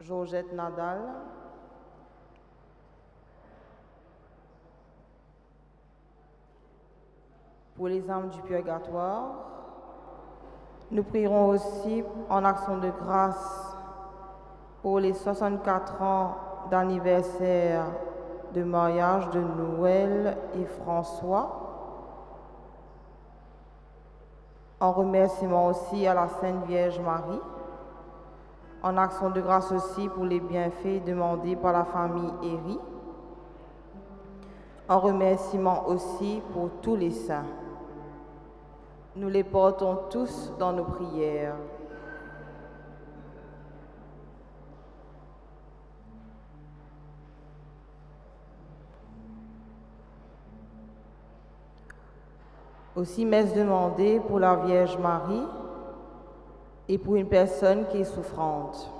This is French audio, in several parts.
Georgette Nadal, pour les âmes du purgatoire. Nous prierons aussi en action de grâce pour les 64 ans d'anniversaire de mariage de Noël et François. En remerciement aussi à la Sainte Vierge Marie. En action de grâce aussi pour les bienfaits demandés par la famille Héry. En remerciement aussi pour tous les saints. Nous les portons tous dans nos prières. Aussi, messe demandée pour la Vierge Marie et pour une personne qui est souffrante.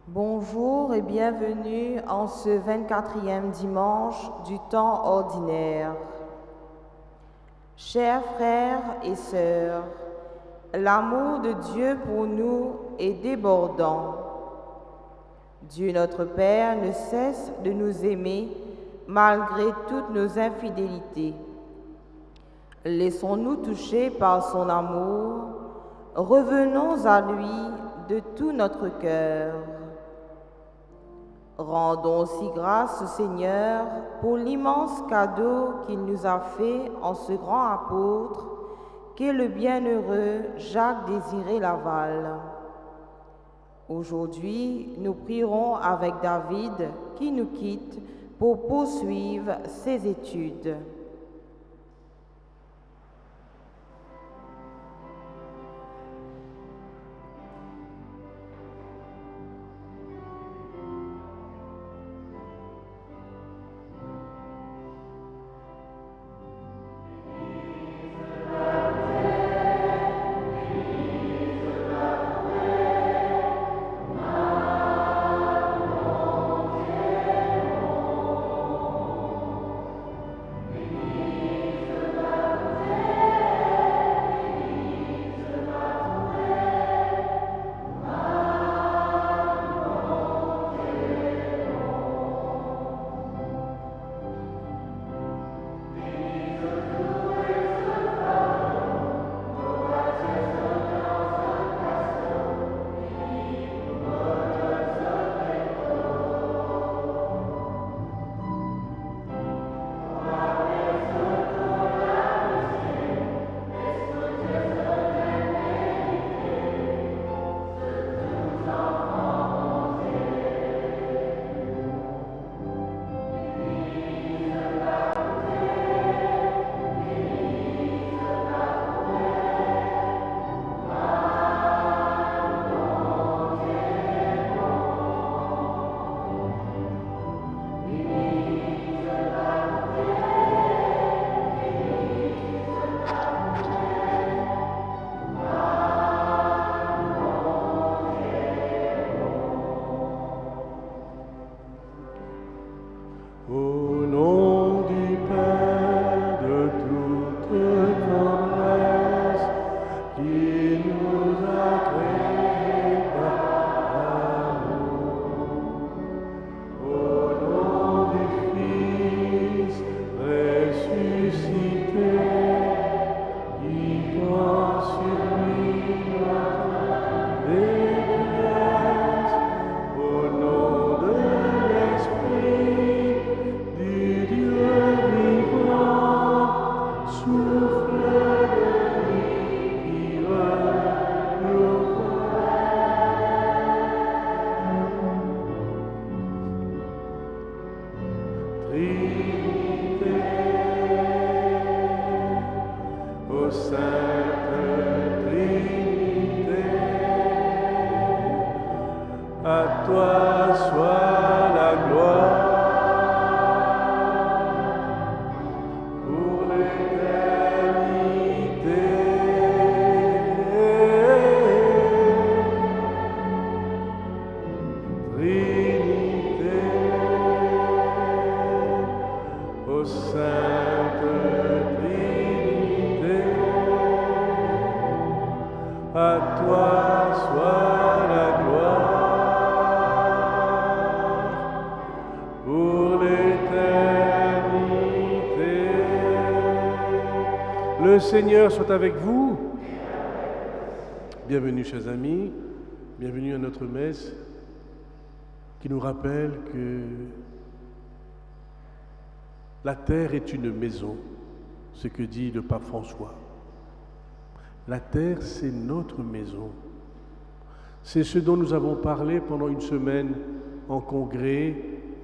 Bonjour et bienvenue en ce 24e dimanche du temps ordinaire. Chers frères et sœurs, l'amour de Dieu pour nous est débordant. Dieu notre Père ne cesse de nous aimer malgré toutes nos infidélités. Laissons-nous toucher par son amour, revenons à lui de tout notre cœur. Rendons aussi grâce au Seigneur pour l'immense cadeau qu'il nous a fait en ce grand apôtre qu'est le bienheureux Jacques-Désiré Laval. Aujourd'hui, nous prierons avec David qui nous quitte pour poursuivre ses études. À toi soit la gloire pour l'éternité. Trinité, ô Sainte Trinité, à toi soit la gloire pour l'éternité. Le Seigneur soit avec vous. Bienvenue, chers amis, bienvenue à notre messe qui nous rappelle que la terre est une maison, ce que dit le pape François. La terre, c'est notre maison. C'est ce dont nous avons parlé pendant une semaine en congrès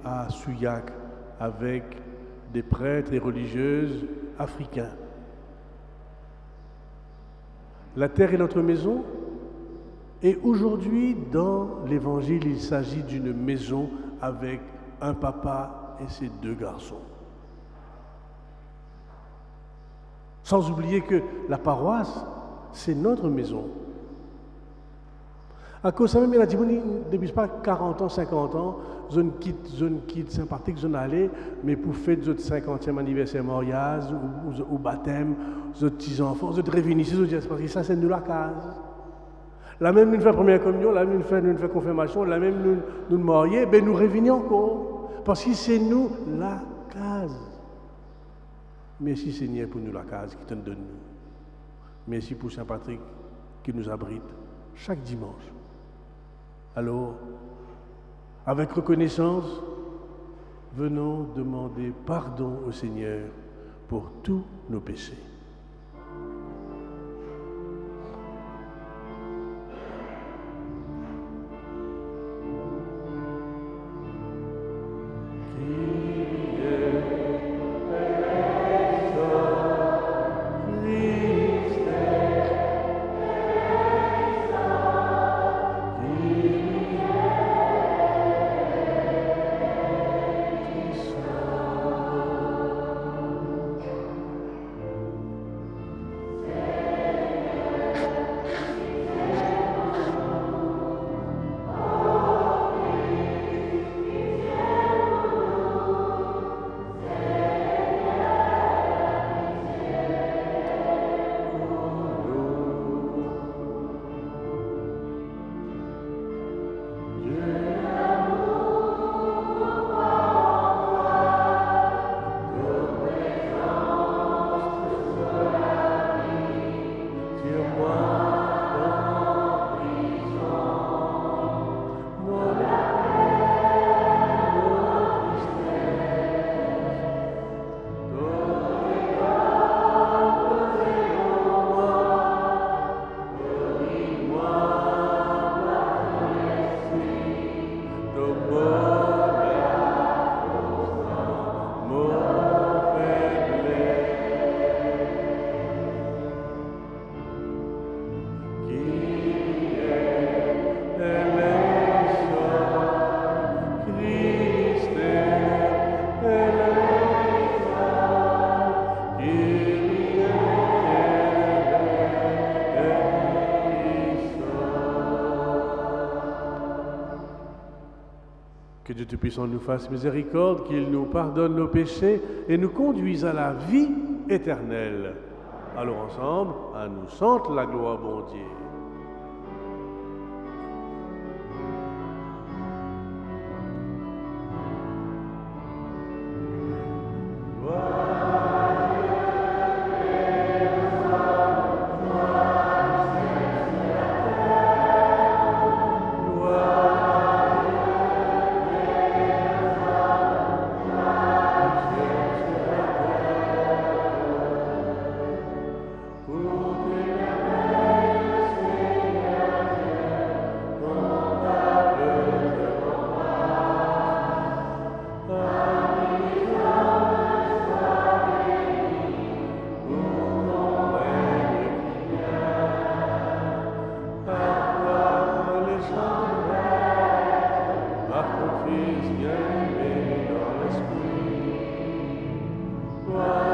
à Souillac avec des prêtres et religieuses africains. La terre est notre maison. Et aujourd'hui, dans l'Évangile, il s'agit d'une maison avec un papa et ses 2 garçons. Sans oublier que la paroisse, c'est notre maison. À cause de ça, même, il a dit, depuis pas 40 ans, 50 ans, je quitte Saint-Patrick, je n'allais, mais pour fêter notre 50e anniversaire mariage, ou baptême, nos petits-enfants, je reviens ici, je dis, parce que ça, c'est nous la case. La même nous fait première communion, la même nous fait confirmation, la même nous marier, ben nous revenons encore. Parce que c'est nous la case. Merci Seigneur pour nous la case qui te donne nous. Merci pour Saint-Patrick qui nous abrite chaque dimanche. Alors, avec reconnaissance, venons demander pardon au Seigneur pour tous nos péchés. Que Dieu Tout-Puissant nous fasse miséricorde, qu'il nous pardonne nos péchés et nous conduise à la vie éternelle. Allons ensemble, à nous sentir la gloire, bon Dieu. bien-aimé dans l'esprit. Gloire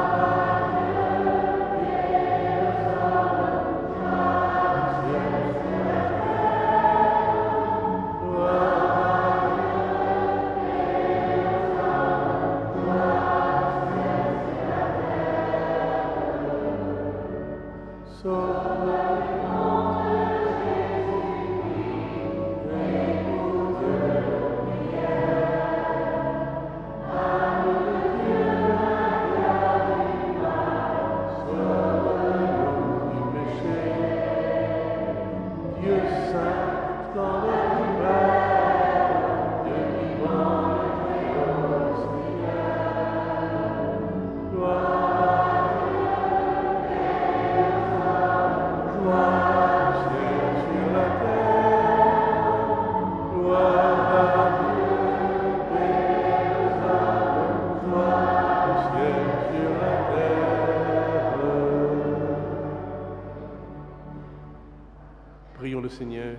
Prions le Seigneur.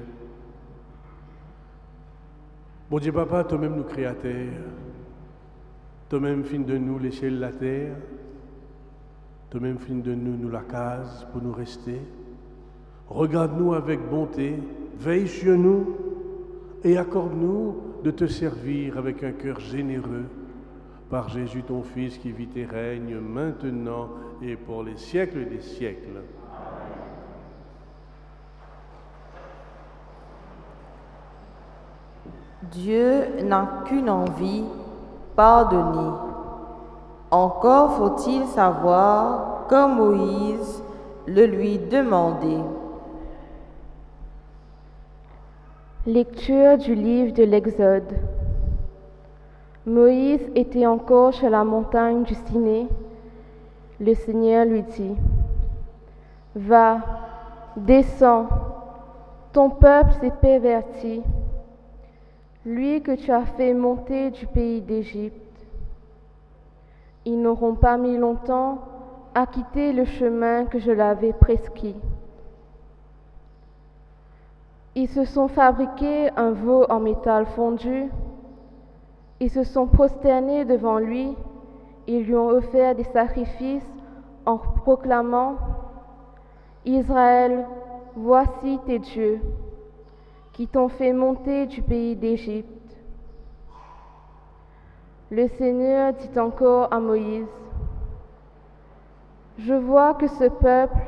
Bon Dieu Papa, toi-même nous créateur, toi-même fin de nous les ciels la terre, toi-même fin de nous la case pour nous rester. Regarde-nous avec bonté, veille sur nous et accorde-nous de te servir avec un cœur généreux par Jésus ton Fils qui vit et règne maintenant et pour les siècles des siècles. Dieu n'a qu'une envie, pardonner. Encore faut-il savoir comme Moïse le lui demandait. Lecture du livre de l'Exode. Moïse était encore sur la montagne du Sinaï. Le Seigneur lui dit, « Va, descends, ton peuple s'est perverti, lui que tu as fait monter du pays d'Égypte. Ils n'auront pas mis longtemps à quitter le chemin que je l'avais prescrit. Ils se sont fabriqués un veau en métal fondu. Ils se sont prosternés devant lui. Ils lui ont offert des sacrifices en proclamant « Israël, voici tes dieux, qui t'ont fait monter du pays d'Égypte. » Le Seigneur dit encore à Moïse, « Je vois que ce peuple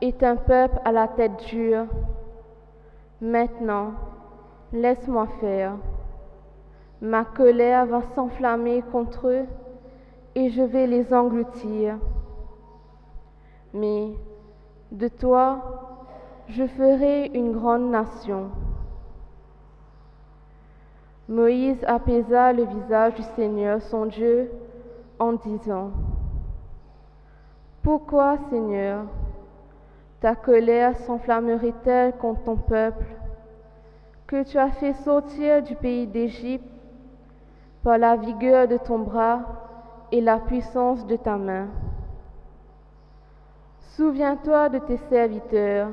est un peuple à la tête dure. Maintenant, laisse-moi faire. Ma colère va s'enflammer contre eux et je vais les engloutir. Mais de toi, je ferai une grande nation. » Moïse apaisa le visage du Seigneur, son Dieu, en disant, « Pourquoi, Seigneur, ta colère s'enflammerait-elle contre ton peuple, que tu as fait sortir du pays d'Égypte par la vigueur de ton bras et la puissance de ta main? Souviens-toi de tes serviteurs,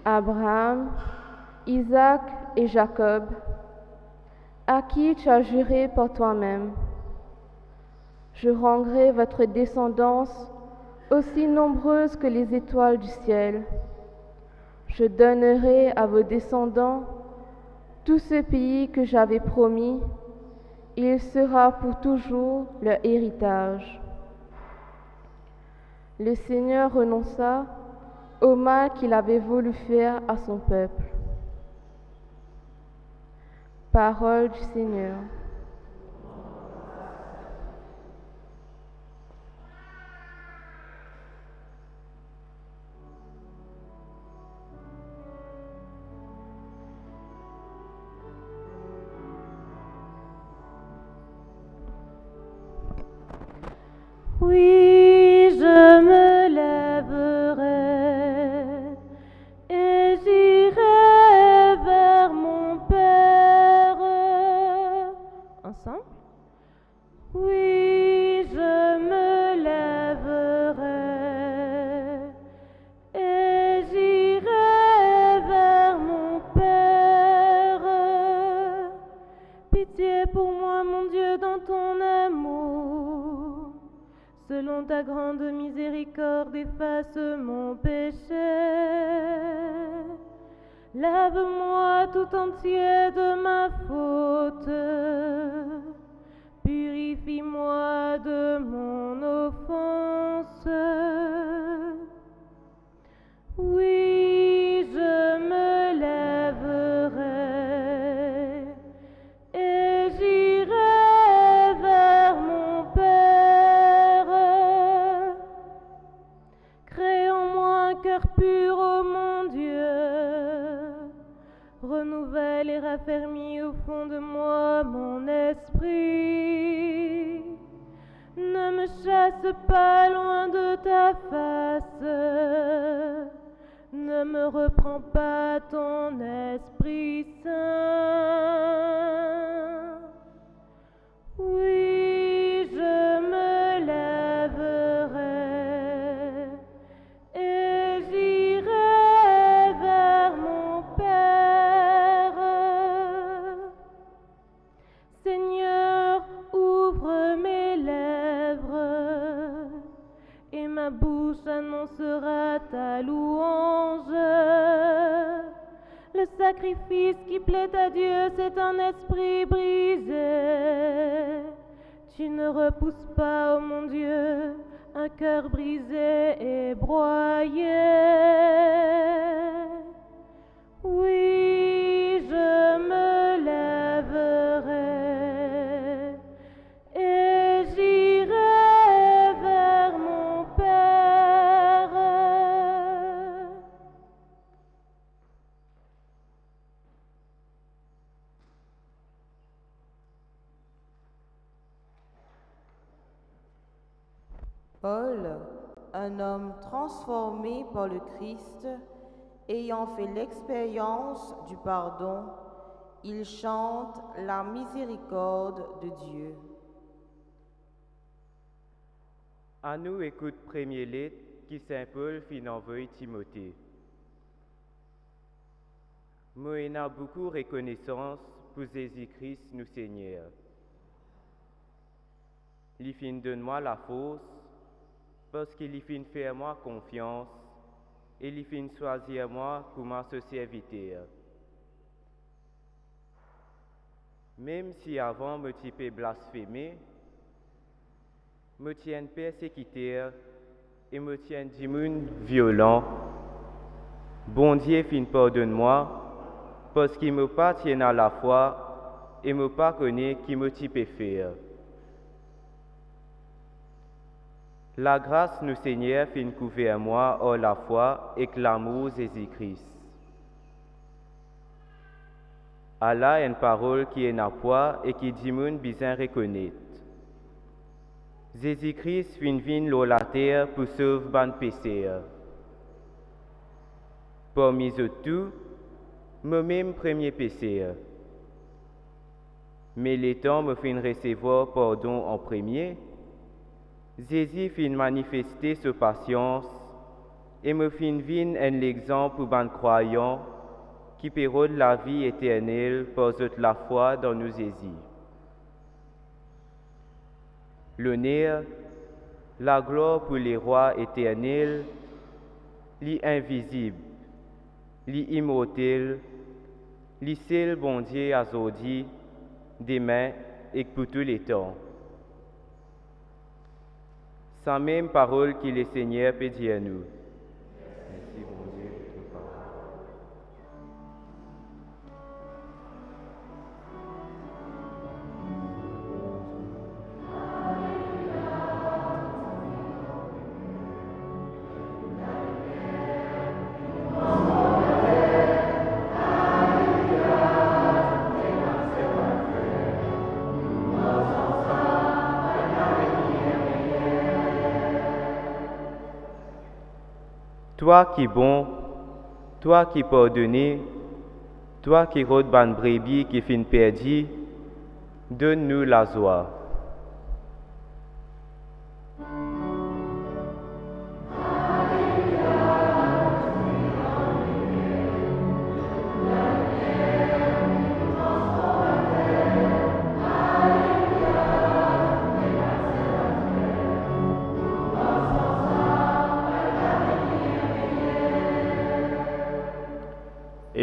Abraham, Isaac et Jacob, à qui tu as juré par toi-même. Je rendrai votre descendance aussi nombreuse que les étoiles du ciel. Je donnerai à vos descendants tout ce pays que j'avais promis, et il sera pour toujours leur héritage. » Le Seigneur renonça au mal qu'il avait voulu faire à son peuple. Parole du Seigneur. Oui, je me lèverai et j'irai vers mon Père. Ensemble? Oui, je me lèverai et j'irai vers mon Père. Pitié pour moi. selon ta grande miséricorde, efface mon péché. Lave-moi tout entier de ma faute. Purifie-moi de mon offense. Oui, je me lèverai et j'irai vers mon Père. Crée en moi un cœur pur, ô mon Dieu. Renouvelle et raffermis au fond de moi mon esprit. Ne me chasse pas loin de ta face. Ne me reprends pas ton Esprit Saint. Oui, je me lèverai et j'irai vers mon Père. Seigneur, ouvre mes lèvres et ma bouche annoncera ta louange. Le sacrifice qui plaît à Dieu, c'est un esprit brisé. Tu ne repousses pas, ô mon Dieu, un cœur brisé et broyé. Oui, je me lèverai et j'irai vers mon Père. Paul, un homme transformé par le Christ, ayant fait l'expérience du pardon, il chante la miséricorde de Dieu. À nous écoute premier lettre qui Saint Paul fit envoyer Timothée. Moi en a beaucoup reconnaissance pour Jésus-Christ nous Seigneur. Il fin donne-moi la force parce qu'il fin faire moi confiance et il fin choisir moi pour ma serviteur. Même si avant me type blasphémé, me tienne persécuteur et me tienne d'immun violent, bon Dieu fin pardonne-moi parce qu'il me pas tient à la foi et me pas connaît qui me type faire. La grâce nous Seigneur fin couvert moi hors la foi et l'amour Jésus-Christ. Allah a une parole qui est en poids et qui dit moun besoin reconnaître. Jésus-Christ fin vin sur la terre pour sauver ban pécheurs. Parmi eux tous, moi-même premier pécheur. Mais les temps me fin recevoir pardon en premier. Jésus fin manifester sa patience et me fin vin un exemple pour ban croyants qui perdent la vie éternelle par la foi dans nous Jésus. L'honneur, la gloire pour les rois éternels, l'invisible, l'immortel, le seul bon Dieu aujourd'hui, demain et pour tous les temps. Sans même parole que le Seigneur peut dire à nous. Merci, bon Dieu, pour ta parole. Toi qui es bon, toi qui pardonnes, toi qui rôdes ban brebis qui fin perdu, donne-nous la joie.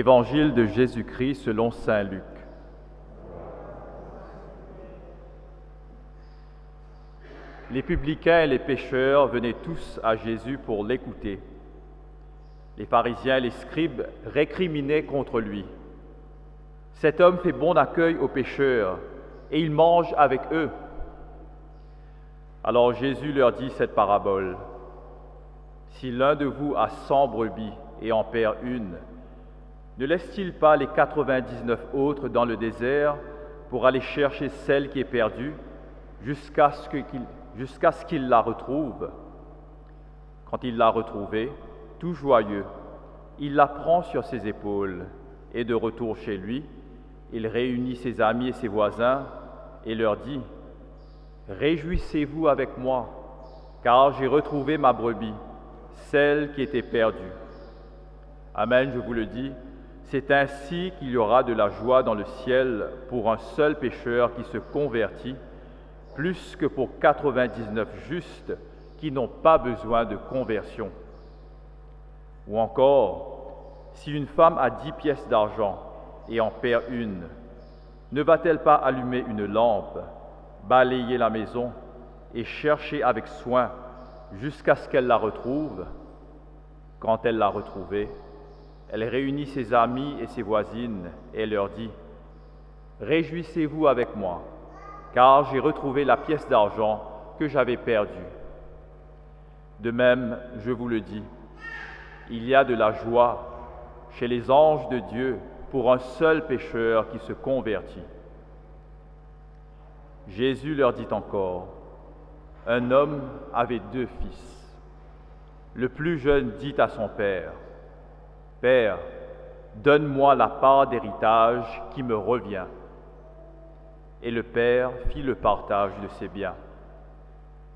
Évangile de Jésus-Christ selon saint Luc. Les publicains et les pécheurs venaient tous à Jésus pour l'écouter. Les pharisiens et les scribes récriminaient contre lui. Cet homme fait bon accueil aux pécheurs et il mange avec eux. Alors Jésus leur dit cette parabole. Si l'un de vous a 100 brebis et en perd une, ne laisse-t-il pas les 99 autres dans le désert pour aller chercher celle qui est perdue jusqu'à ce qu'il la retrouve? Quand il l'a retrouvée, tout joyeux, il la prend sur ses épaules et de retour chez lui, il réunit ses amis et ses voisins et leur dit « Réjouissez-vous avec moi, car j'ai retrouvé ma brebis, celle qui était perdue. » Amen, je vous le dis, c'est ainsi qu'il y aura de la joie dans le ciel pour un seul pécheur qui se convertit, plus que pour 99 justes qui n'ont pas besoin de conversion. Ou encore, si une femme a 10 pièces d'argent et en perd une, ne va-t-elle pas allumer une lampe, balayer la maison et chercher avec soin jusqu'à ce qu'elle la retrouve? Quand elle l'a retrouvée, elle réunit ses amis et ses voisines et leur dit « Réjouissez-vous avec moi, car j'ai retrouvé la pièce d'argent que j'avais perdue. » De même, je vous le dis, il y a de la joie chez les anges de Dieu pour un seul pécheur qui se convertit. Jésus leur dit encore, un homme avait 2 fils. Le plus jeune dit à son père, « Père, donne-moi la part d'héritage qui me revient. » Et le père fit le partage de ses biens.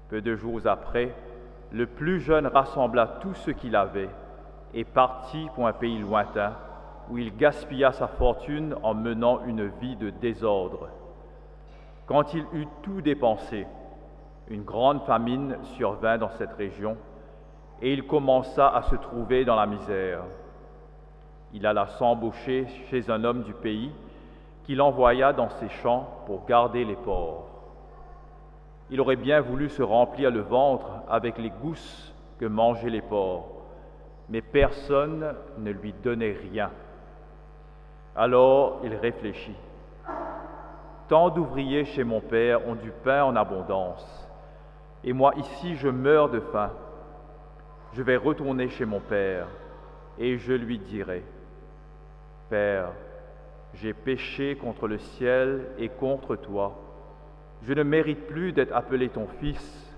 Peu de jours après, le plus jeune rassembla tout ce qu'il avait et partit pour un pays lointain où il gaspilla sa fortune en menant une vie de désordre. Quand il eut tout dépensé, une grande famine survint dans cette région et il commença à se trouver dans la misère. Il alla s'embaucher chez un homme du pays qu'il envoya dans ses champs pour garder les porcs. Il aurait bien voulu se remplir le ventre avec les gousses que mangeaient les porcs, mais personne ne lui donnait rien. Alors il réfléchit. Tant d'ouvriers chez mon père ont du pain en abondance, et moi ici je meurs de faim. Je vais retourner chez mon père, et je lui dirai, « Père, j'ai péché contre le ciel et contre toi. Je ne mérite plus d'être appelé ton fils.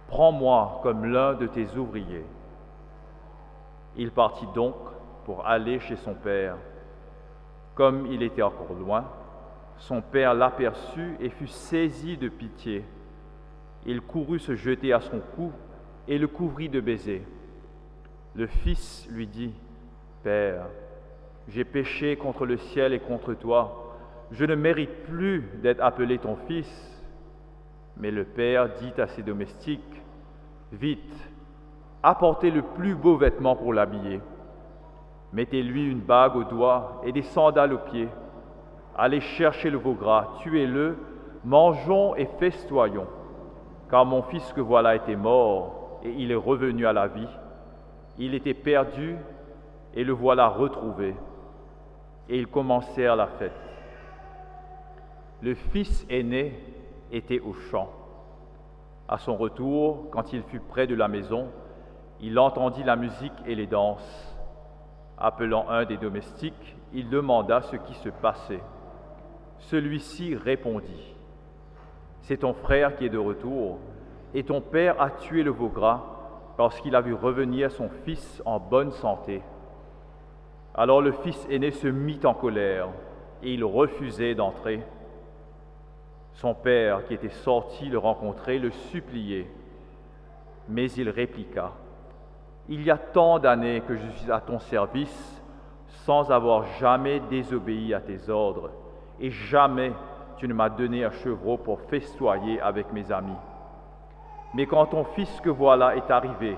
Prends-moi comme l'un de tes ouvriers. » Il partit donc pour aller chez son père. Comme il était encore loin, son père l'aperçut et fut saisi de pitié. Il courut se jeter à son cou et le couvrit de baisers. Le fils lui dit, « Père, j'ai péché contre le ciel et contre toi. Je ne mérite plus d'être appelé ton fils. » Mais le père dit à ses domestiques, « Vite, apportez le plus beau vêtement pour l'habiller. Mettez-lui une bague au doigt et des sandales aux pieds. Allez chercher le veau gras, tuez-le, mangeons et festoyons. Car mon fils que voilà était mort et il est revenu à la vie. Il était perdu et le voilà retrouvé. » Et ils commencèrent la fête. Le fils aîné était au champ. À son retour, quand il fut près de la maison, il entendit la musique et les danses. Appelant un des domestiques, il demanda ce qui se passait. Celui-ci répondit, « C'est ton frère qui est de retour, et ton père a tué le veau gras parce qu'il a vu revenir son fils en bonne santé. » Alors le fils aîné se mit en colère, et il refusait d'entrer. Son père, qui était sorti le rencontrer, le suppliait. Mais il répliqua, « Il y a tant d'années que je suis à ton service, sans avoir jamais désobéi à tes ordres, et jamais tu ne m'as donné un chevreau pour festoyer avec mes amis. Mais quand ton fils que voilà est arrivé,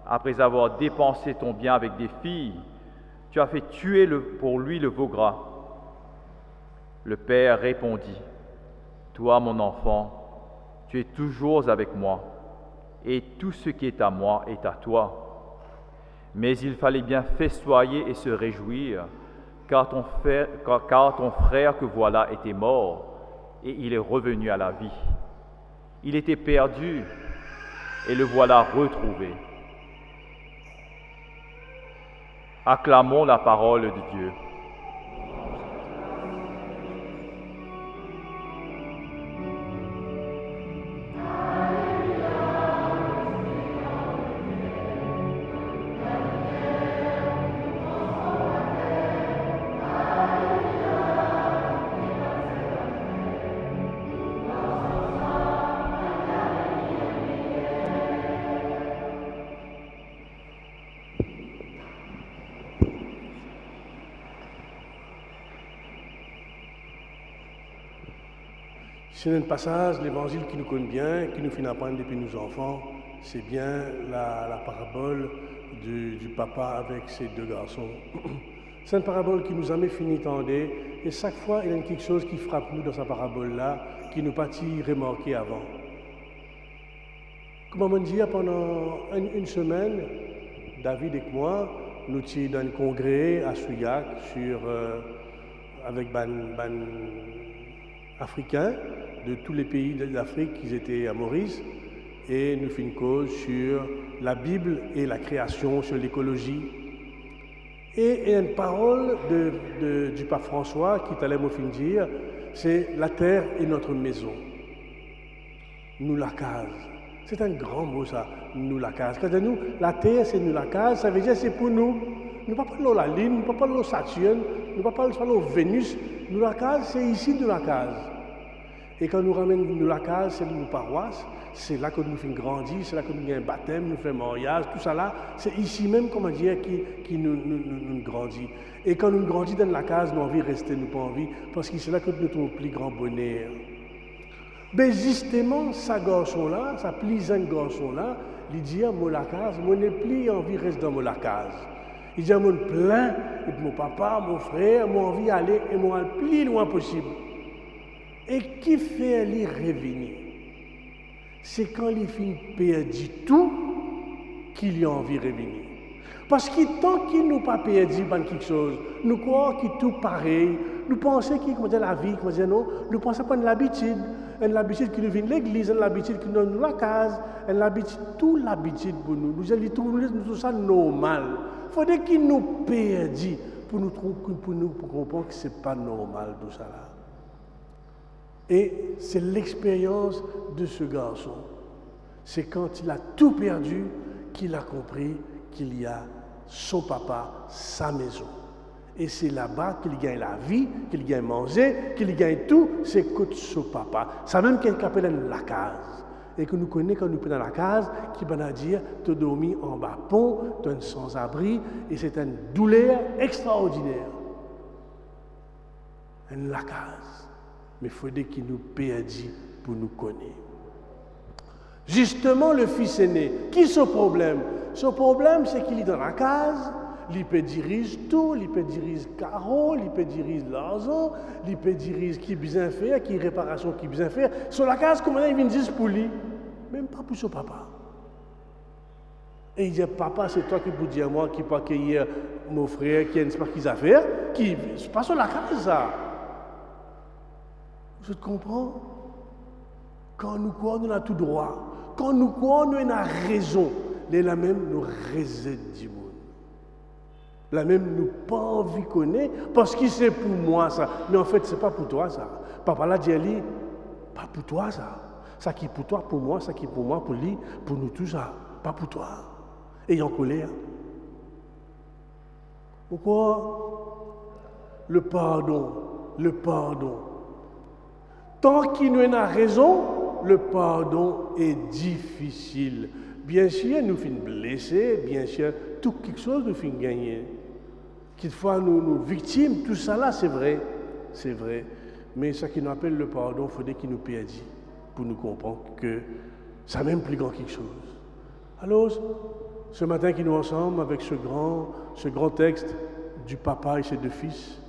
après avoir dépensé ton bien avec des filles, Tu as fait tuer pour lui le veau gras. Le père répondit, toi, mon enfant, tu es toujours avec moi, et tout ce qui est à moi est à toi. Mais il fallait bien festoyer et se réjouir, car ton frère que voilà était mort, et il est revenu à la vie. Il était perdu, et le voilà retrouvé. Acclamons la parole de Dieu. C'est un passage, l'évangile qui nous connaît bien, qui nous fait apprendre depuis nos enfants, c'est bien la parabole du papa avec ses deux garçons. C'est une parabole qui nous a jamais fini d'entendre, et chaque fois, il y a quelque chose qui frappe nous dans sa parabole-là, qui nous partit remarquer avant. Comme on dit, pendant une semaine, David et moi, nous étions dans un congrès à Souillac avec ban africains de tous les pays d'Afrique qui étaient à Maurice, et nous faisons une cause sur la Bible et la création, sur l'écologie. Et il y a une parole du pape François qui allait me dire, c'est la terre est notre maison. Nous la case. C'est un grand mot ça, nous la case. Quand nous, la terre c'est nous la case, ça veut dire c'est pour nous. Nous ne parlons pas de la Lune, nous ne parlons pas de Saturne, nous ne parlons pas de Vénus. Nous la case, c'est ici nous la case. Et quand nous ramènons nous la case, c'est nos paroisses, c'est là que nous faisons grandir, c'est là que nous avons un baptême, nous faisons mariage, tout ça là, c'est ici même, comment dire, qui nous grandit. Et quand nous grandissons dans la case, nous avons envie de rester, nous pas envie, parce que c'est là que nous trouvons le plus grand bonheur. Mais justement, ce garçon-là, ce plaisant garçon-là, il dit à moi la case, moi n'ai plus envie de rester dans mon la case. Il dit à moi plein de mon papa, mon frère, moi envie d'aller et moi le plus loin possible. Et qui fait lui revenir? C'est quand il finit perdu tout qu'il a envie de revenir. Parce que tant qu'il n'a pas perdu quelque chose, nous croyons qu'il est tout pareil. Nous pensons que la vie, non, nous pensons pas de l'habitude. L'habitude qui nous vient de l'église, l'habitude qui nous donne la case, l'habitude, toute l'habitude pour nous. Nous trouvons ça normal. Il faudrait qu'il nous perde pour comprendre que ce n'est pas normal tout ça là. Et c'est l'expérience de ce garçon. C'est quand il a tout perdu qu'il a compris qu'il y a son papa, sa maison. Et c'est là-bas qu'il gagne la vie, qu'il gagne manger, qu'il gagne tout, c'est que son papa. Ça même quelqu'un appelle la case. Et que nous connaissons quand nous sommes dans la case, qui va dire, tu as dormi en bas pont, tu es sans-abri, et c'est une douleur extraordinaire. La case. Mais il faudrait qu'il nous perdit pour nous connaître. Justement, le fils aîné, qui est son problème? Son problème, c'est qu'il est dans la case, il peut diriger tout, il peut diriger carreau, il peut diriger l'argent, il peut diriger qui bien faire, qui réparation qui bien faire. Sur la case, comment il vient dire pour lui? Même pas pour son papa. Et il dit, papa, c'est toi qui peux dire à moi, qui peut accueillir mon frère, qui a une petite affaire, qui c'est pas sur la case, ça. Je te comprends? Quand nous croyons, nous avons tout droit. Quand nous croyons, nous avons raison. Et là même, nous raisons du monde. Là même, nous pas envie de connaître, parce que c'est pour moi ça. Mais en fait, ce n'est pas pour toi ça. Papa là dit, pas pour toi ça. Ça qui est pour toi, pour moi, ça qui est pour moi, pour lui, pour nous tout ça. Pas pour toi. Et en colère. Pourquoi? Le pardon. Le pardon. Tant qu'il nous a raison, le pardon est difficile. Bien sûr, nous finissons blessés, bien sûr, tout quelque chose nous finit gagner. Quelquefois, nous victimes, tout ça là, c'est vrai. Mais ce qui nous appelle le pardon, il faudrait qu'il nous perdit pour nous comprendre que ça même plus grand quelque chose. Alors, ce matin qui nous ensemble avec ce grand texte du papa et ses deux fils,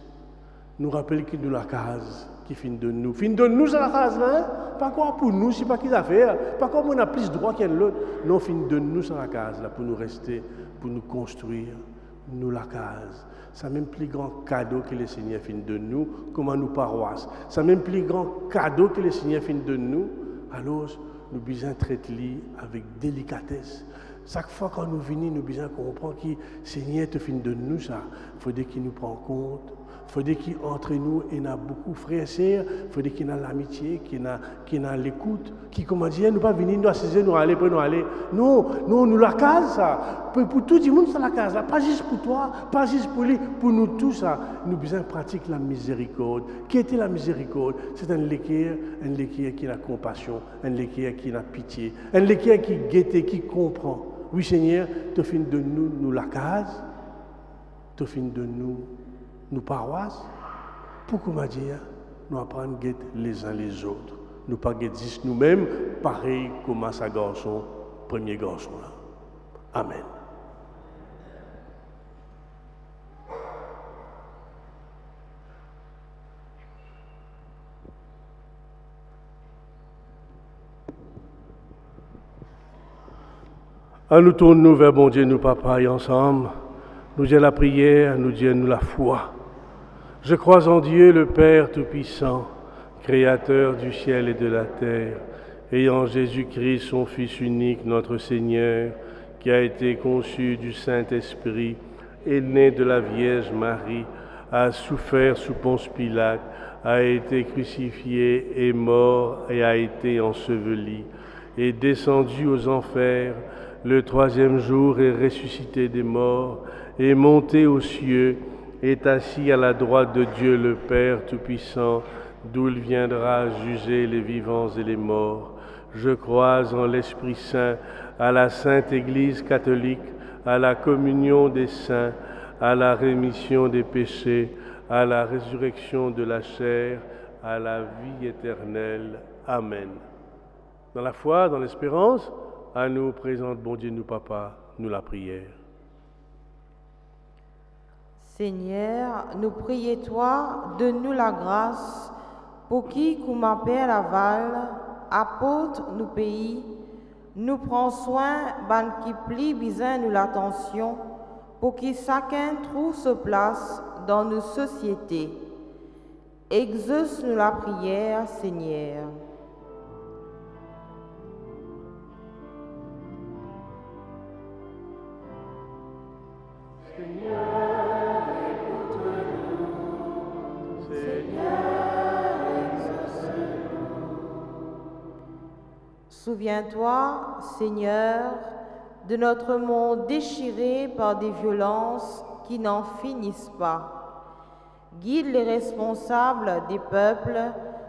nous rappelle qu'il nous la case, qui finit de nous. Finit de nous à la case là, hein? Pas quoi pour nous, c'est pas qu'ils a fait, pas comme on a plus de droit qu'un l'autre. Non, finit de nous à la case là, pour nous rester, pour nous construire, nous la case. C'est le même plus grand cadeau que le Seigneur finit de nous, comme à nous paroisses. C'est le même plus grand cadeau que le Seigneur finit de nous, alors nous besoin traiter avec délicatesse. Chaque fois quand nous venons, nous besoin comprendre que le Seigneur te finit de nous ça. Il faut qu'il nous prenne compte. Il faut qu'il entre nous, il y a beaucoup de frères et sœurs, il faut qu'il y ait l'amitié, qu'il y ait l'écoute, qui, comment dire, nous pas venir, nous assiser, nous aller, pour nous aller. Non, nous la case, ça. Pour tout le monde, c'est la case, là. Pas juste pour toi, pas juste pour lui, pour nous tous, ça. Nous besoin pratiquer la miséricorde. Qui était la miséricorde? C'est un l'équerre qui a la compassion, un l'équerre qui a la pitié, un l'équerre qui guette, qui comprend. Oui, Seigneur, tu finis de nous la case, tu finis de nous paroisses, pour comment dire, nous apprendre à guetter les uns les autres. Nous pas guetter nous-mêmes, pareil comme à sa garçon, premier garçon là. Amen. À nous tournons vers bon Dieu, nous papa, et ensemble, nous disons la prière, nous disons la foi. Je crois en Dieu, le Père Tout-Puissant, Créateur du ciel et de la terre, et en Jésus-Christ, son Fils unique, notre Seigneur, qui a été conçu du Saint-Esprit, est né de la Vierge Marie, a souffert sous Ponce Pilate, a été crucifié, est mort et a été enseveli, est descendu aux enfers, le troisième jour est ressuscité des morts, est monté aux cieux, est assis à la droite de Dieu le Père Tout-Puissant, d'où il viendra juger les vivants et les morts. Je crois en l'Esprit Saint, à la Sainte Église catholique, à la communion des saints, à la rémission des péchés, à la résurrection de la chair, à la vie éternelle. Amen. Dans la foi, dans l'espérance, à nous présente, bon Dieu, nous papa, nous la prière. Seigneur, nous prions toi, donne-nous la grâce pour qui, comme appelle aval, apporte nous pays, nous prend soin, ban qui plie besoin nous l'attention, pour que chacun trouve sa place dans nos sociétés. Exauce-nous la prière, Seigneur. Souviens-toi, Seigneur, de notre monde déchiré par des violences qui n'en finissent pas. Guide les responsables des peuples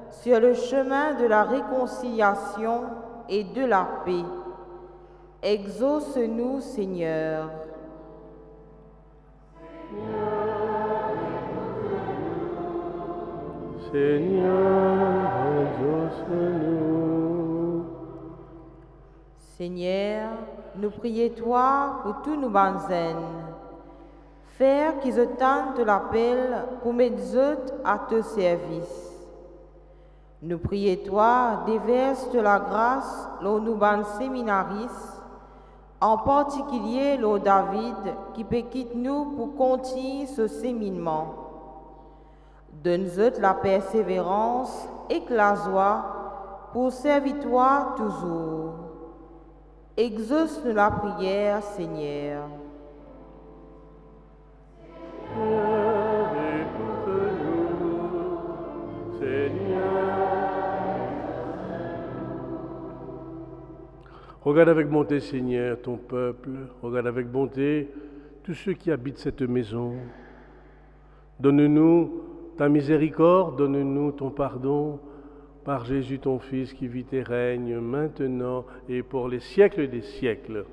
sur le chemin de la réconciliation et de la paix. Exauce-nous, Seigneur. Seigneur, exauce-nous. Seigneur, nous prions toi pour tous nos banzaines. Faire qu'ils entendent l'appel pour mettre à te service. Nous prions toi, déverse de la grâce lors nous ban séminaristes, en particulier lors David qui peut quitter nous pour continuer ce séminement. Donne-nous la persévérance et la joie pour servir toi toujours. Exauce-nous la prière, Seigneur. Seigneur, écoute-nous. Seigneur. Regarde avec bonté, Seigneur, ton peuple. Regarde avec bonté tous ceux qui habitent cette maison. Donne-nous ta miséricorde, donne-nous ton pardon. Par Jésus ton Fils qui vit et règne maintenant et pour les siècles des siècles.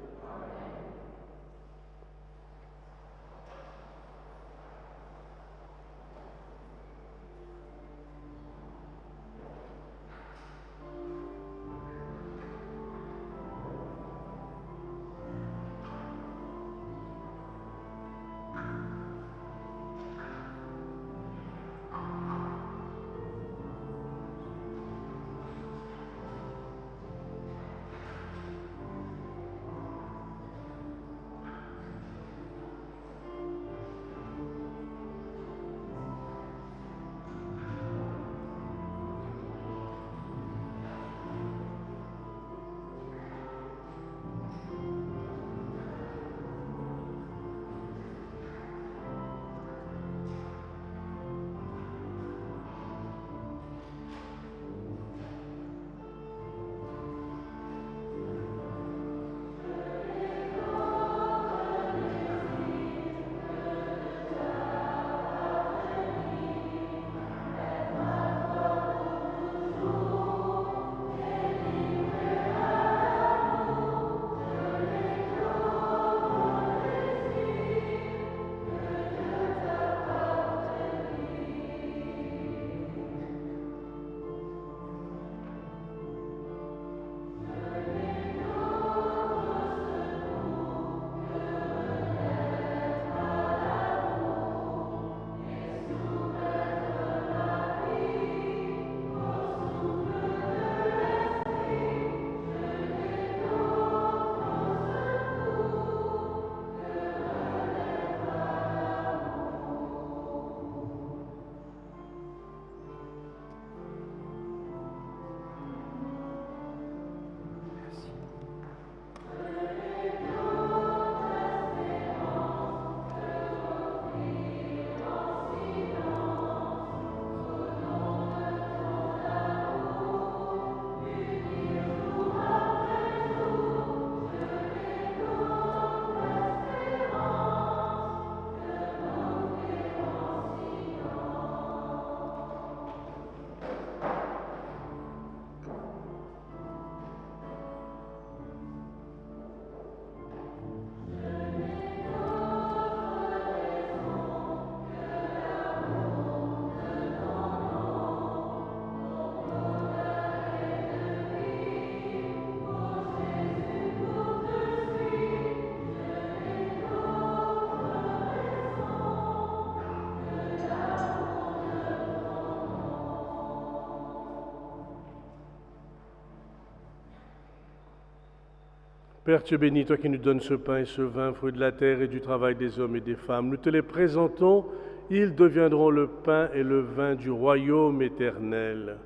Père, tu es béni, toi qui nous donnes ce pain et ce vin, fruit de la terre et du travail des hommes et des femmes. Nous te les présentons, ils deviendront le pain et le vin du royaume éternel.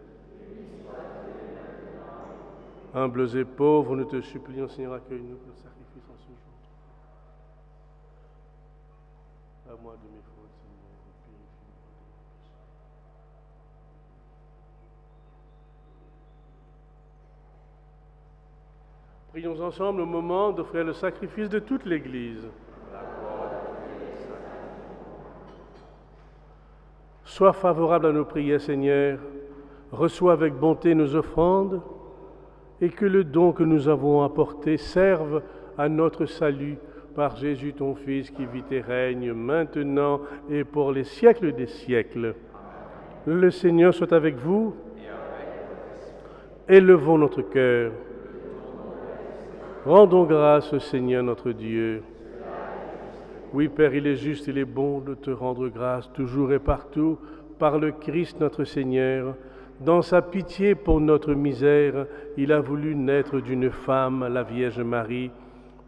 Humbles et pauvres, nous te supplions, Seigneur, accueille-nous pour le sacrifice en ce jour. À moi de mes fautes, Seigneur, purifie-moi. Prions ensemble au moment d'offrir le sacrifice de toute l'Église. Sois favorable à nos prières, Seigneur. Reçois avec bonté nos offrandes et que le don que nous avons apporté serve à notre salut par Jésus ton Fils qui vit et règne maintenant et pour les siècles des siècles. Le Seigneur soit avec vous. Élevons notre cœur. Rendons grâce au Seigneur notre Dieu. Oui, Père, il est juste, il est bon de te rendre grâce toujours et partout par le Christ notre Seigneur. Dans sa pitié pour notre misère, il a voulu naître d'une femme, la Vierge Marie.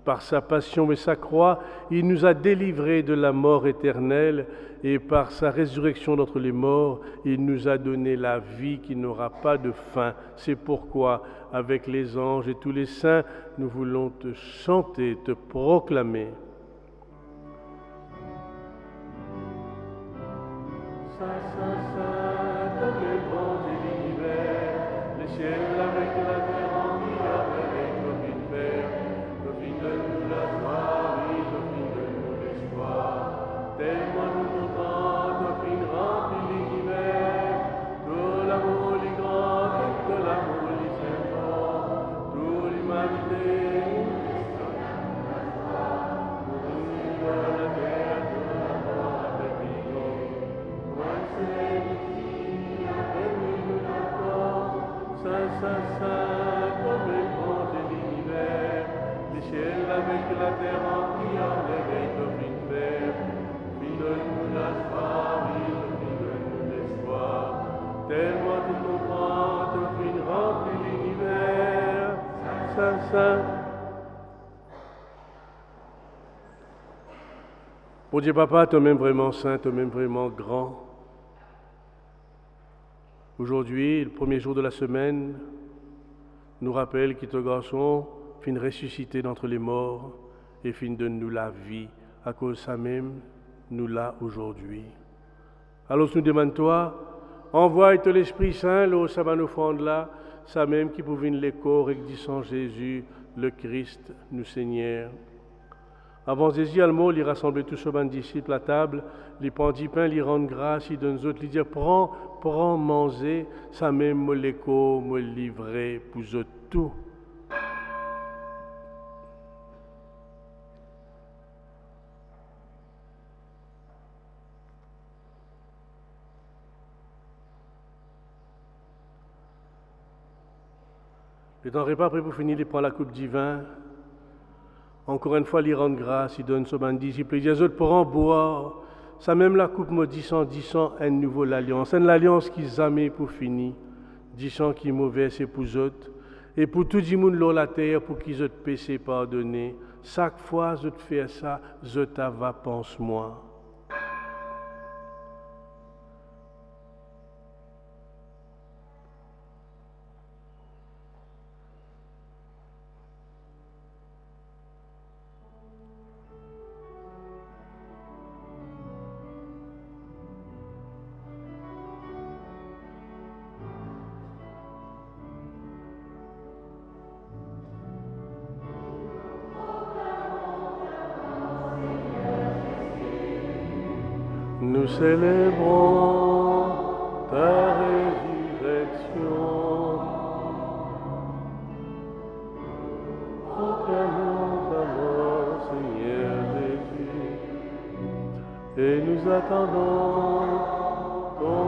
Par sa passion et sa croix, il nous a délivrés de la mort éternelle et par sa résurrection d'entre les morts, il nous a donné la vie qui n'aura pas de fin. C'est pourquoi, avec les anges et tous les saints, nous voulons te chanter, te proclamer. Saint, Saint, Saint, toi qui es bon de l'univers, les ciels avec la terre remplis avec ton Père. Donne-nous la joie, oui, donne-nous l'espoir. Tellement nous contents, toi qui remplis l'univers, tout l'amour les grands, tout l'amour les enfants, toute l'humanité. Saint, Saint, comme le monde de l'univers, les ciels avec la terre remplis avec ton Père. Donne-nous la joie, oui, donne-nous l'espoir. Tellement tu comprends, ton Fils remplit l'univers. Saint, Saint. Mon Dieu Papa, toi-même vraiment saint, toi-même vraiment grand. Aujourd'hui, le premier jour de la semaine, nous rappelle que ton garçon fin ressuscité d'entre les morts et fin donne-nous la vie. À cause de ça même, nous l'a aujourd'hui. Alors nous demandons toi, envoie-toi l'Esprit Saint, là, ça va nous offrande là, ça même qui pouvait l'écho et dit sans Jésus, le Christ, nous Seigneur. Avant Jésus, il rassemblait tous ses disciples à table, les prend du pain, les rend grâce, il donne aux autres, il dit prends, manger, ça même me l'écho, me livrer, pour eux tout. Le temps repas après pour finir, il prend la coupe du vin. Encore une fois, il rend grâce, il donne son disciple. Il dit aux autres pour en boire. Ça même la coupe me disant un nouveau l'alliance. C'est l'alliance qui jamais pour finir. Disant qui est mauvais, c'est pour eux. Et pour tout le monde sur la terre, pour qu'ils aient péché pardonné. Chaque fois je te fais ça, je t'ava pense-moi. Nous célébrons ta résurrection, proclamons ta mort, Seigneur Jésus, et nous attendons ton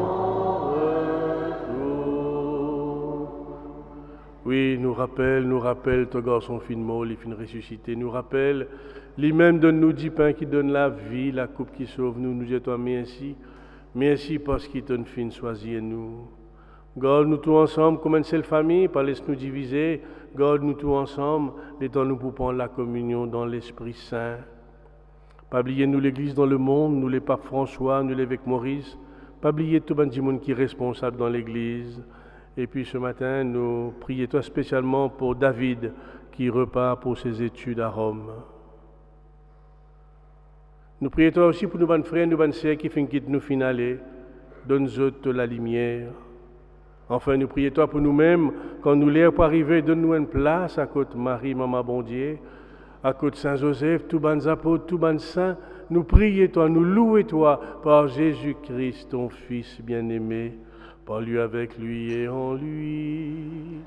retour. Oui, nous rappelle, ton garçon fin mort, il fin ressuscité, nous rappelle. Lui-même donne-nous du pain qui donne la vie, la coupe qui sauve nous. Nous disons toi merci. Merci parce qu'il t'a fin choisi nous. Garde-nous tous ensemble comme une seule famille, pas laisse-nous diviser. Garde-nous tous ensemble, les temps nous pour prendre la communion dans l'Esprit Saint. Pas oublier nous l'Église dans le monde, nous les papes François, nous l'évêque Maurice. Pas oublier tout le monde qui est responsable dans l'Église. Et puis ce matin, nous prions toi spécialement pour David qui repart pour ses études à Rome. Nous prions toi aussi pour nos bonnes frères, nos bonnes sœurs qui quittent nous finaler. Donne-nous la lumière. Enfin, nous prions toi pour nous-mêmes, quand nous l'air pour arriver, donne-nous une place à côté Marie, Maman Bondier, à côté Saint-Joseph, tous les apôtres, tous les saints. Nous prions toi, nous louons toi par Jésus-Christ, ton Fils bien-aimé, par lui, avec lui et en lui.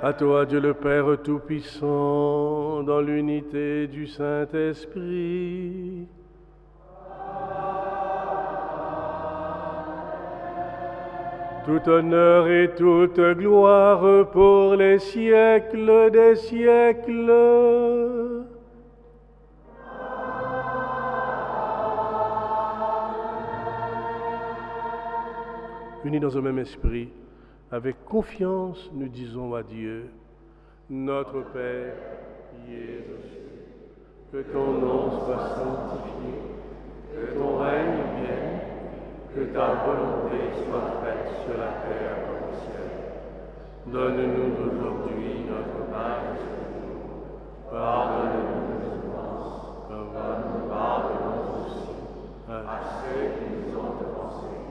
À toi, Dieu le Père Tout-Puissant, dans l'unité du Saint-Esprit. Tout honneur et toute gloire pour les siècles des siècles. Unis dans un même esprit, avec confiance, nous disons à Dieu, notre Père qui es aux cieux, que ton nom soit sanctifié, que ton règne vienne, que ta volonté soit faite sur la terre comme au ciel. Donne-nous aujourd'hui notre pain de ce jour. Pardonne-nous nos offenses, comme nous pardonnons aussi à ceux qui nous ont offensés.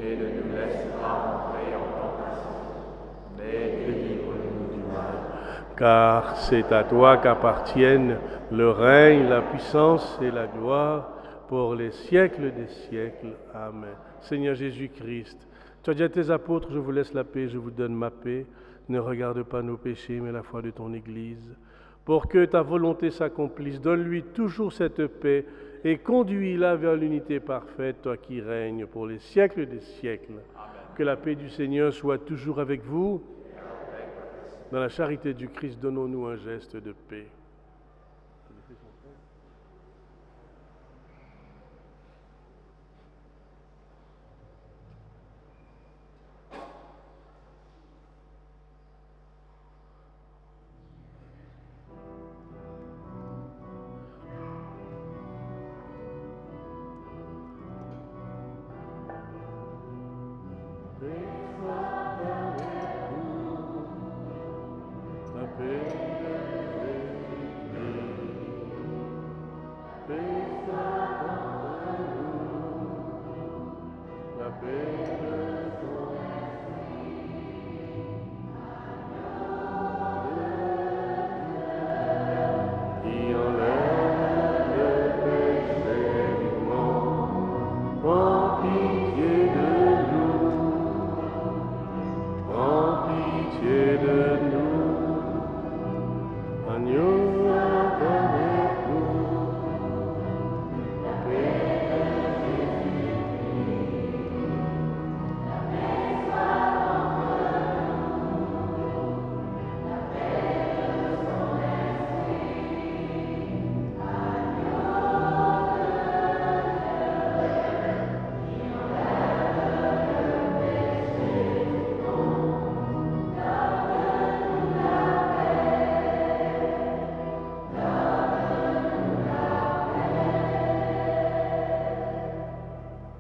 Et ne nous laisse pas entrer en tentation, mais délivre-nous du mal. Car c'est à toi qu'appartiennent le règne, la puissance et la gloire pour les siècles des siècles. Amen. Seigneur Jésus-Christ, tu as dit à tes apôtres, je vous laisse la paix, je vous donne ma paix. Ne regarde pas nos péchés, mais la foi de ton Église. Pour que ta volonté s'accomplisse, donne-lui toujours cette paix et conduis-la vers l'unité parfaite, toi qui règnes pour les siècles des siècles. Amen. Que la paix du Seigneur soit toujours avec vous. Dans la charité du Christ, donnons-nous un geste de paix.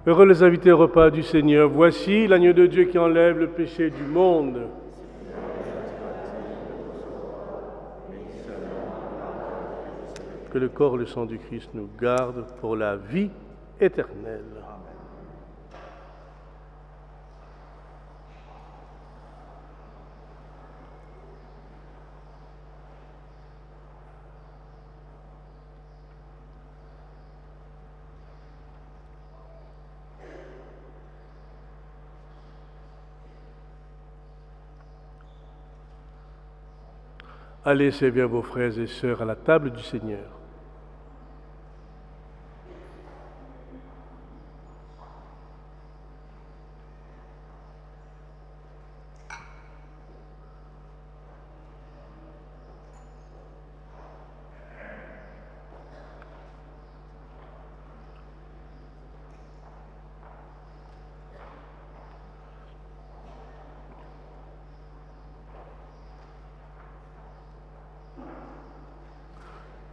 Heureux les invités au repas du Seigneur. Voici l'agneau de Dieu qui enlève le péché du monde. Que le corps et le sang du Christ nous gardent pour la vie éternelle. Allez servir vos frères et sœurs à la table du Seigneur.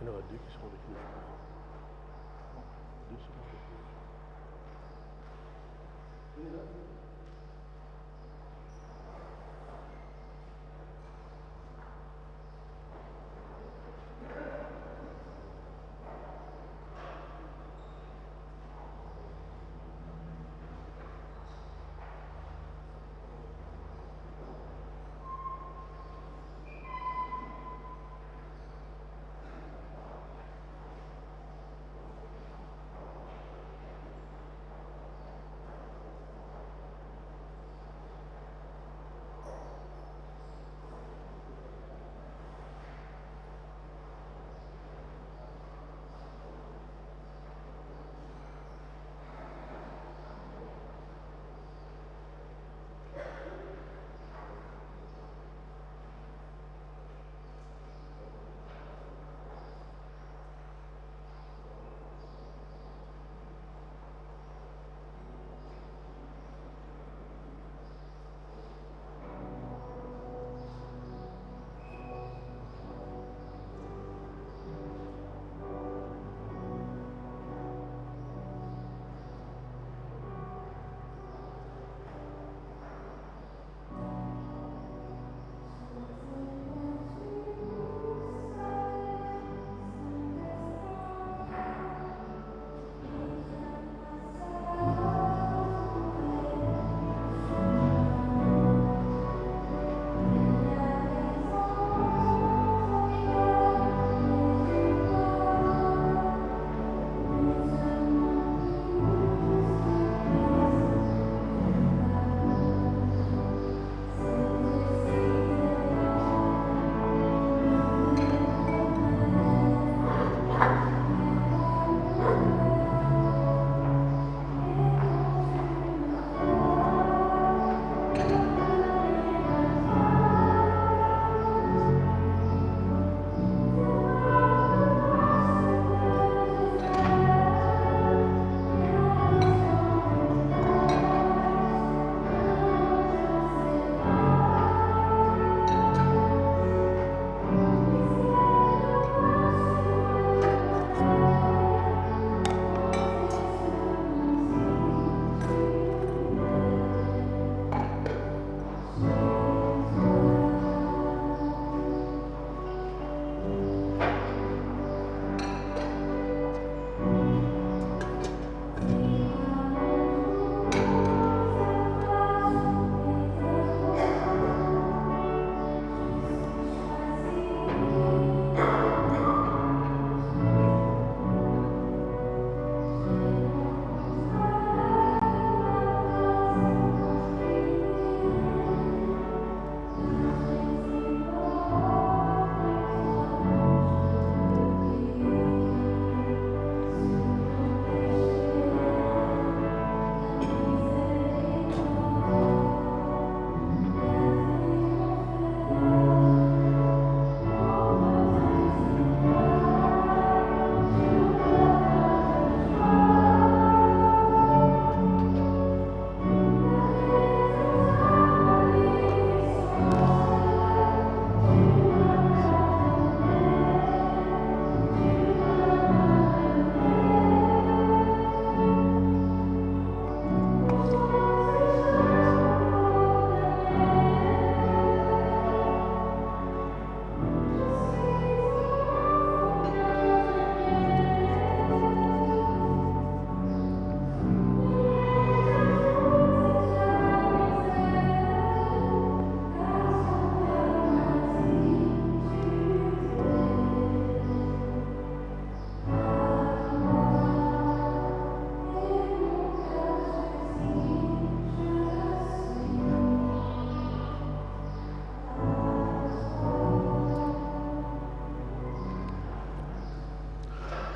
aura deux qui seront avec nous. Deux seront avec nous.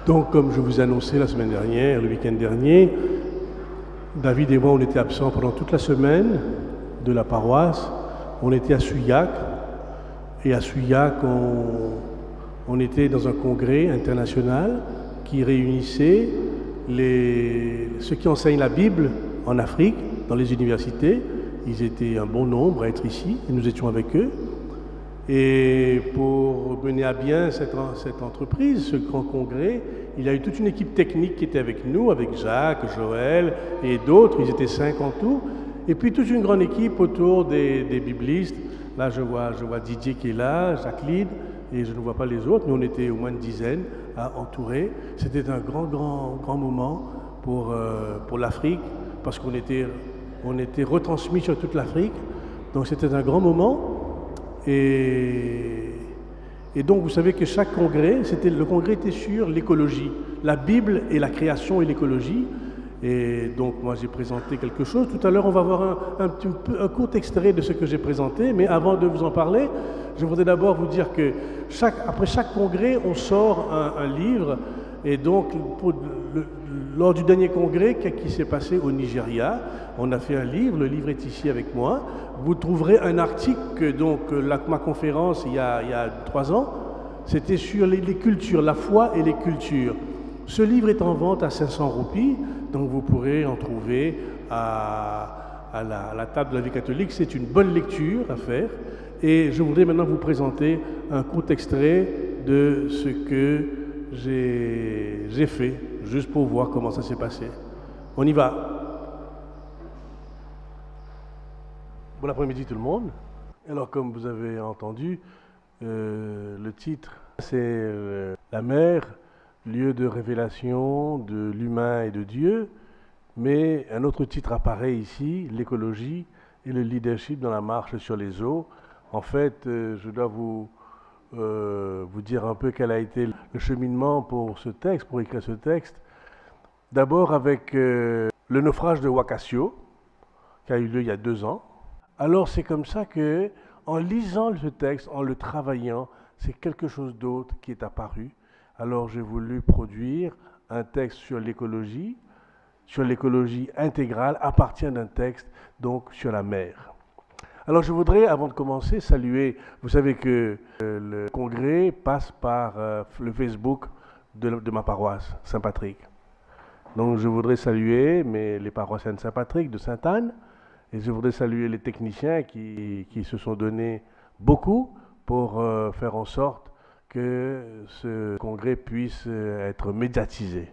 Donc, comme je vous ai annoncé la semaine dernière, le week-end dernier, David et moi, on était absents pendant toute la semaine de la paroisse. On était à Souillac. Et à Souillac, on était dans un congrès international qui réunissait ceux qui enseignent la Bible en Afrique, dans les universités. Ils étaient un bon nombre à être ici, et nous étions avec eux. Et pour mener à bien cette entreprise, ce grand congrès, il y a eu toute une équipe technique qui était avec nous, avec Jacques, Joël et d'autres, ils étaient 5 en tout, et puis toute une grande équipe autour des biblistes. Là, je vois Didier qui est là, Jacqueline, et je ne vois pas les autres, mais on était au moins une dizaine à entourer. C'était un grand moment pour l'Afrique, parce qu'on était retransmis sur toute l'Afrique, donc c'était un grand moment. Et donc, vous savez que chaque congrès, le congrès était sur l'écologie, la Bible et la création et l'écologie. Et donc, moi, j'ai présenté quelque chose. Tout à l'heure, on va voir un court extrait de ce que j'ai présenté. Mais avant de vous en parler, je voudrais d'abord vous dire que après chaque congrès, on sort un livre. Et donc, lors du dernier congrès qui s'est passé au Nigeria, on a fait un livre. Le livre est ici avec moi. Vous trouverez un article, ma conférence il y a 3 ans, c'était sur les cultures, la foi et les cultures. Ce livre est en vente à 500 roupies, donc vous pourrez en trouver à la table de la vie catholique. C'est une bonne lecture à faire. Et je voudrais maintenant vous présenter un court extrait de ce que j'ai fait, juste pour voir comment ça s'est passé. On y va. Bon après-midi tout le monde. Alors comme vous avez entendu, le titre c'est La mer, lieu de révélation de l'humain et de Dieu, mais un autre titre apparaît ici, l'écologie et le leadership dans la marche sur les eaux. En fait, je dois vous dire un peu quel a été le cheminement pour écrire ce texte. D'abord avec le naufrage de Wakasio, qui a eu lieu il y a 2 ans. Alors c'est comme ça que, en lisant ce texte, en le travaillant, c'est quelque chose d'autre qui est apparu. Alors j'ai voulu produire un texte sur l'écologie intégrale à partir d'un texte donc sur la mer. Alors je voudrais, avant de commencer, saluer, vous savez que le congrès passe par le Facebook de ma paroisse, Saint-Patrick. Donc je voudrais saluer les paroissiens de Saint-Patrick, de Sainte-Anne, et je voudrais saluer les techniciens qui se sont donnés beaucoup pour faire en sorte que ce congrès puisse être médiatisé.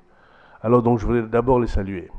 Alors donc je voudrais d'abord les saluer.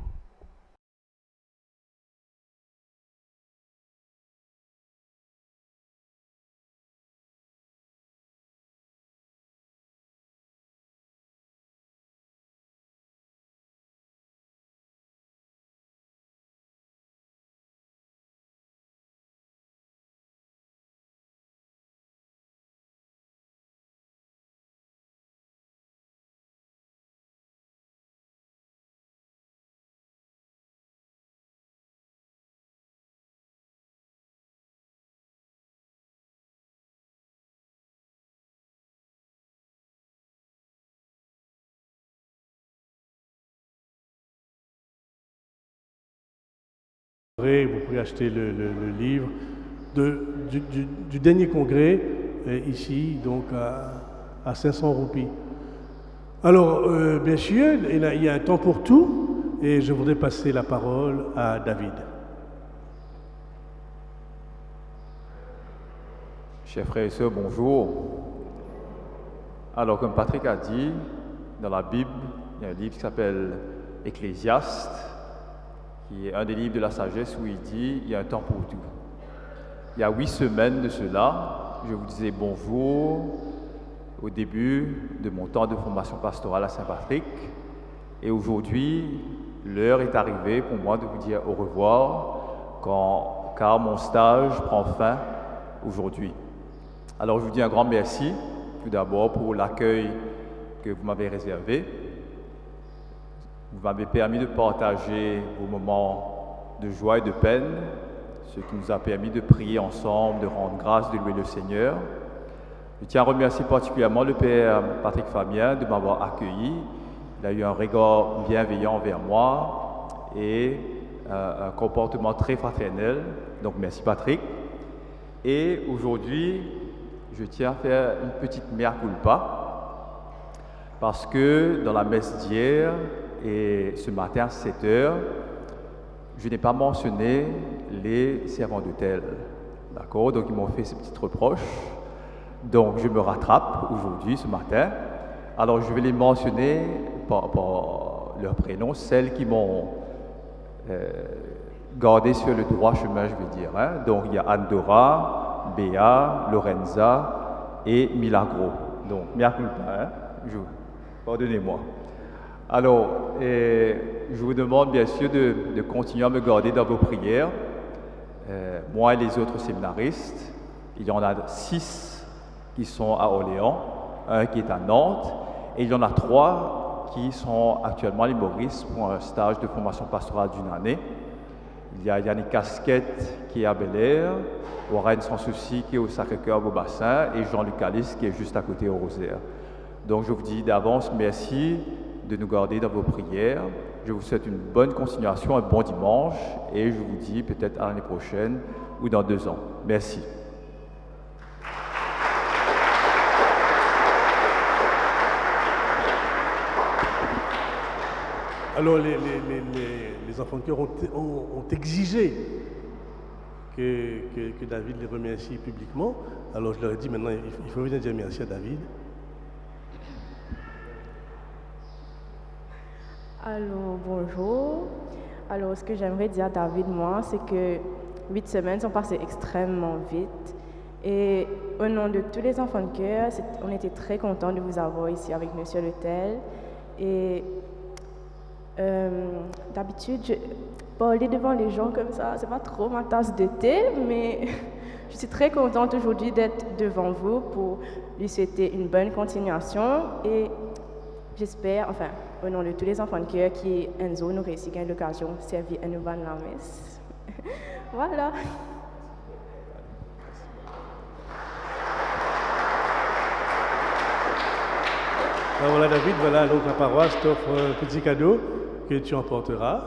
Vous pouvez acheter le livre du dernier congrès, ici, donc à 500 roupies. Alors, bien sûr, il y a un temps pour tout, et je voudrais passer la parole à David. Chers frères et sœurs, bonjour. Alors, comme Patrick a dit, dans la Bible, il y a un livre qui s'appelle Ecclésiaste, qui est un des livres de la sagesse où il dit « il y a un temps pour tout ». Il y a 8 semaines de cela, je vous disais bonjour au début de mon temps de formation pastorale à Saint-Patrick. Et aujourd'hui, l'heure est arrivée pour moi de vous dire au revoir, car mon stage prend fin aujourd'hui. Alors je vous dis un grand merci, tout d'abord pour l'accueil que vous m'avez réservé. Vous m'avez permis de partager vos moments de joie et de peine, ce qui nous a permis de prier ensemble, de rendre grâce, de louer le Seigneur. Je tiens à remercier particulièrement le Père Patrick Fabien de m'avoir accueilli. Il a eu un regard bienveillant envers moi et un comportement très fraternel. Donc merci Patrick. Et aujourd'hui, je tiens à faire une petite mea culpa parce que dans la messe d'hier, et ce matin à 7h, je n'ai pas mentionné les servants d'autel. D'accord? Donc ils m'ont fait ces petites reproches. Donc je me rattrape aujourd'hui, ce matin. Alors je vais les mentionner par leurs prénoms, celles qui m'ont gardé sur le droit chemin, je veux dire. Hein. Donc il y a Andorra, Béa, Lorenza et Milagro. Donc, mea culpa, hein. Pardonnez-moi. Alors, je vous demande bien sûr de continuer à me garder dans vos prières. Moi et les autres séminaristes, il y en a 6 qui sont à Orléans, un qui est à Nantes, et il y en a 3 qui sont actuellement à l'île Maurice pour un stage de formation pastorale d'1 année. Il y a Yannick Casquette qui est à Bel-Air, Warren Sans Souci qui est au Sacré-Cœur Beaubassin et Jean-Luc Alice qui est juste à côté au Rosaire. Donc je vous dis d'avance merci de nous garder dans vos prières. Je vous souhaite une bonne continuation, un bon dimanche et je vous dis peut-être à l'année prochaine ou dans 2 ans. Merci. Alors les enfants de cœur ont exigé que David les remercie publiquement. Alors je leur ai dit maintenant, il faut venir dire merci à David. Alors, bonjour. Alors, ce que j'aimerais dire à David, moi, c'est que 8 semaines sont passées extrêmement vite. Et au nom de tous les enfants de cœur, on était très contents de vous avoir ici avec nous sur l'hôtel. Et d'habitude, parler devant les gens comme ça, c'est pas trop ma tasse de thé, mais je suis très contente aujourd'hui d'être devant vous pour lui souhaiter une bonne continuation. Et j'espère, enfin, au nom de tous les enfants de cœur, qui Enzo nous réussit à l'occasion de servir à nous dans la messe. Voilà. Alors voilà David, voilà donc la paroisse t'offre un petit cadeau que tu emporteras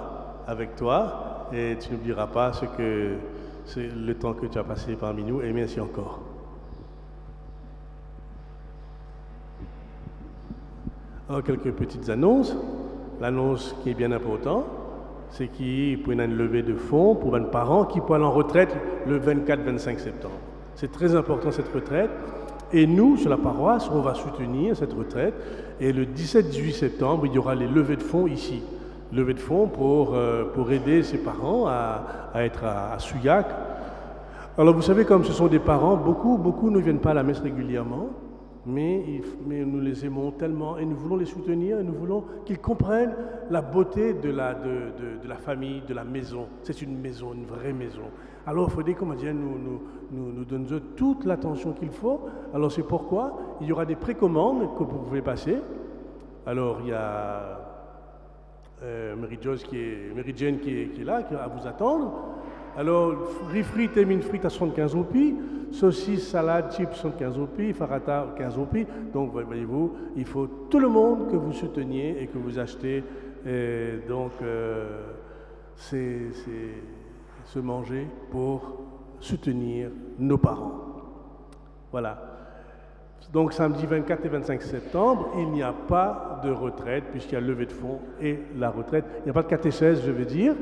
avec toi et tu n'oublieras pas c'est le temps que tu as passé parmi nous et merci encore. Alors, quelques petites annonces. L'annonce qui est bien importante, c'est qu'il y a une levée de fonds pour 20 parents qui pourront aller en retraite le 24-25 septembre. C'est très important cette retraite. Et nous, sur la paroisse, on va soutenir cette retraite. Et le 17-18 septembre, il y aura les levées de fonds ici. Levée de fonds pour aider ces parents à être à Souillac. Alors vous savez, comme ce sont des parents, beaucoup ne viennent pas à la messe régulièrement. Mais nous les aimons tellement et nous voulons les soutenir et nous voulons qu'ils comprennent la beauté de la famille, de la maison. C'est une maison, une vraie maison. Alors il faudrait que Dieu nous donne toute l'attention qu'il faut. Alors c'est pourquoi il y aura des précommandes que vous pouvez passer. Alors il y a Mary Jane qui est là, qui va vous attendre. Alors, riz frites et mine frites à 75 roupies, saucisses, salade, chips 75 roupies, farata 15 roupies. Donc, voyez-vous, il faut tout le monde que vous souteniez et que vous achetez. Se manger pour soutenir nos parents. Voilà. Donc, samedi 24 et 25 septembre, il n'y a pas de retraite puisqu'il y a levée de fonds et la retraite. Il n'y a pas de catéchèse, je veux dire.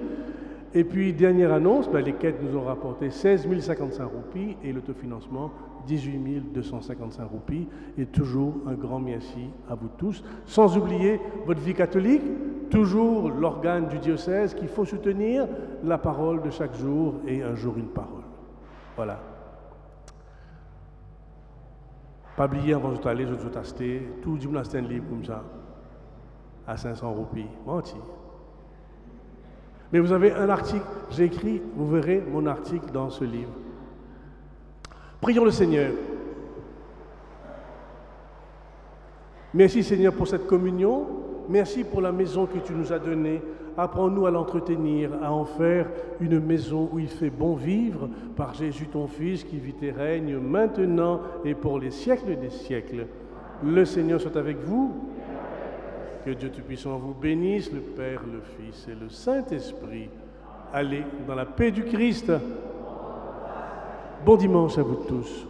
Et puis, dernière annonce, les quêtes nous ont rapporté 16 055 roupies et l'autofinancement 18 255 roupies. Et toujours un grand merci à vous tous. Sans oublier votre vie catholique, toujours l'organe du diocèse qu'il faut soutenir, la parole de chaque jour et un jour une parole. Voilà. Pas oublier avant de aller, je vous acheter tout du monastère libre comme ça, à 500 roupies. Menti. Mais vous avez un article, j'ai écrit, vous verrez mon article dans ce livre. Prions le Seigneur. Merci Seigneur pour cette communion. Merci pour la maison que tu nous as donnée. Apprends-nous à l'entretenir, à en faire une maison où il fait bon vivre par Jésus ton Fils qui vit et règne maintenant et pour les siècles des siècles. Le Seigneur soit avec vous. Que Dieu Tout-Puissant vous bénisse, le Père, le Fils et le Saint-Esprit. Allez dans la paix du Christ. Bon dimanche à vous tous.